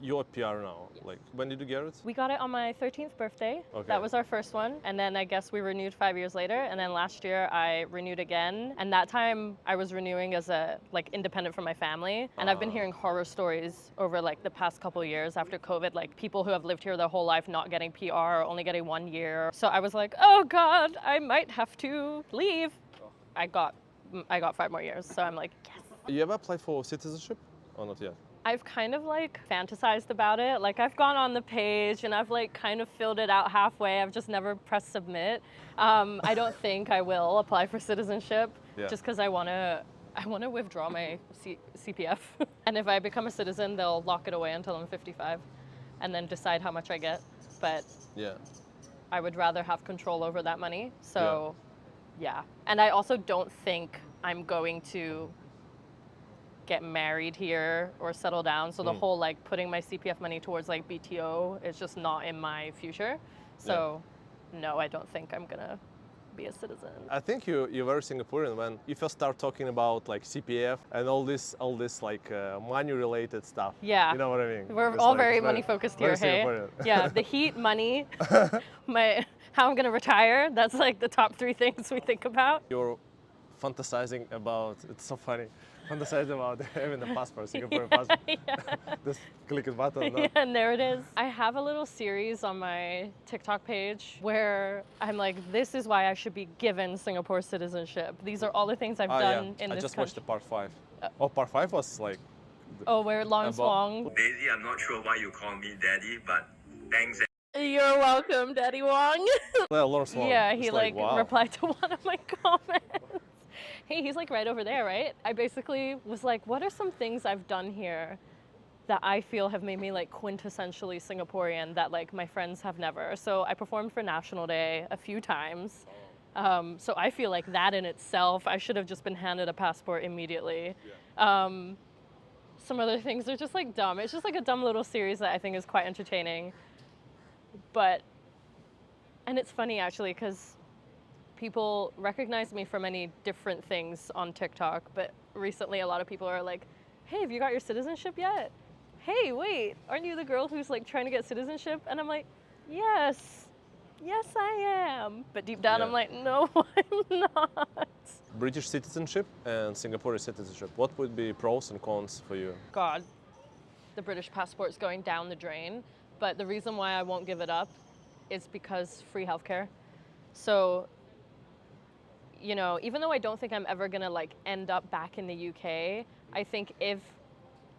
you're a PR now. Yes. Like, when did you get it? We got it on my 13th birthday. Okay. That was our first one. And then I guess we renewed 5 years later. And then last year I renewed again. And that time I was renewing as a independent from my family. And I've been hearing horror stories over like the past couple of years after COVID, like people who have lived here their whole life not getting PR or only getting 1 year. So I was like, oh God, I might have to leave. I got 5 more years. So I'm like, yes. You ever applied for citizenship or not yet? I've kind of like fantasized about it. Like I've gone on the page and I've like kind of filled it out halfway. I've just never pressed submit. I don't think I will apply for citizenship just because I want to withdraw my CPF. And if I become a citizen, they'll lock it away until I'm 55 and then decide how much I get. But I would rather have control over that money. So yeah. And I also don't think I'm going to get married here or settle down. So the whole like putting my CPF money towards like BTO is just not in my future. So no, I don't think I'm gonna be a citizen. I think you're very Singaporean when you first start talking about like CPF and all this like money related stuff. Yeah. You know what I mean? We're It's all like very money focused here, hey? Yeah, the heat, money, how I'm gonna retire, that's like the top 3 things we think about. You're fantasizing about, it's so funny, fantasizing about having the passport, Singaporean passport. Just click a button. No? Yeah, and there it is. I have a little series on my TikTok page where I'm like, this is why I should be given Singapore citizenship. These are all the things I've done in this I just country. watched the part 5. Part 5 was like... where Long Swong. Daisy, I'm not sure why you call me daddy, but thanks. You're welcome, Daddy Wong. Lawrence Wong. Yeah, he It's like wow. replied to one of my comments. Hey, he's like right over there, right? I basically was like, what are some things I've done here that I feel have made me like quintessentially Singaporean that like my friends have never? So I performed for National Day a few times. So I feel like that in itself, I should have just been handed a passport immediately. Some other things are just like dumb. It's just like a dumb little series that I think is quite entertaining. And it's funny actually, because people recognize me for many different things on TikTok, but recently a lot of people are like, hey, have you got your citizenship yet? Hey, wait, aren't you the girl who's like trying to get citizenship? And I'm like, yes I am. But deep down I'm like, no, I'm not. British citizenship and Singaporean citizenship, what would be pros and cons for you? God, the British passport's going down the drain, but the reason why I won't give it up is because free healthcare. So, you know, even though I don't think I'm ever gonna like end up back in the UK, I think if,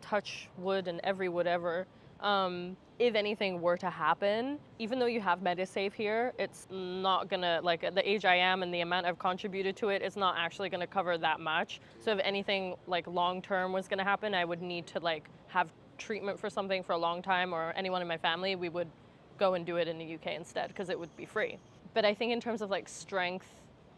touch wood and every wood ever, if anything were to happen, even though you have MediSave here, it's not gonna, like the age I am and the amount I've contributed to it, it's not actually gonna cover that much. So if anything like long term was gonna happen, I would need to like have treatment for something for a long time, or anyone in my family, we would go and do it in the UK instead because it would be free. But I think in terms of like strength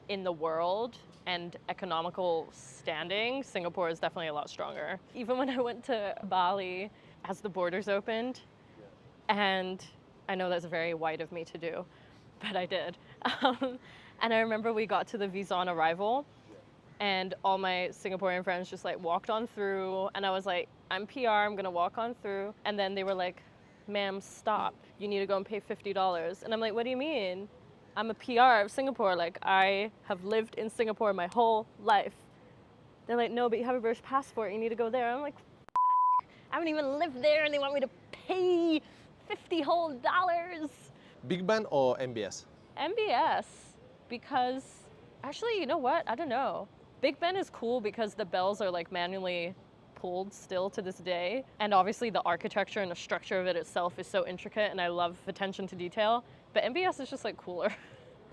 in the world and economical standing, Singapore is definitely a lot stronger. Even when I went to Bali, as the borders opened, and I know that's very white of me to do, but I did. And I remember we got to the visa on arrival, and all my Singaporean friends just like walked on through, and I was like, I'm PR, I'm gonna walk on through. And then they were like, ma'am, stop. You need to go and pay $50. And I'm like, what do you mean? I'm a PR of Singapore. Like, I have lived in Singapore my whole life. They're like, no, but you have a British passport. You need to go there. I'm like, I haven't even lived there, and they want me to pay $50 whole. Big Ben or MBS? MBS, because actually, you know what? I don't know. Big Ben is cool because the bells are like manually pulled still to this day. And obviously the architecture and the structure of it itself is so intricate, and I love attention to detail. But MBS is just like cooler.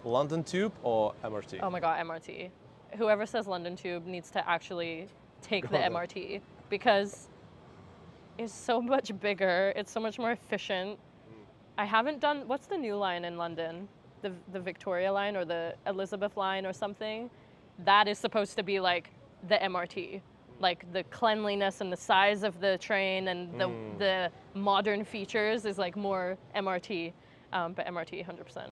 London Tube or MRT? Oh my God, MRT. Whoever says London Tube needs to actually take the MRT, because it's so much bigger. It's so much more efficient. I haven't done, what's the new line in London? The Victoria line or the Elizabeth line or something? That is supposed to be like the MRT. Like the cleanliness and the size of the train and the modern features is like more MRT, but MRT 100%.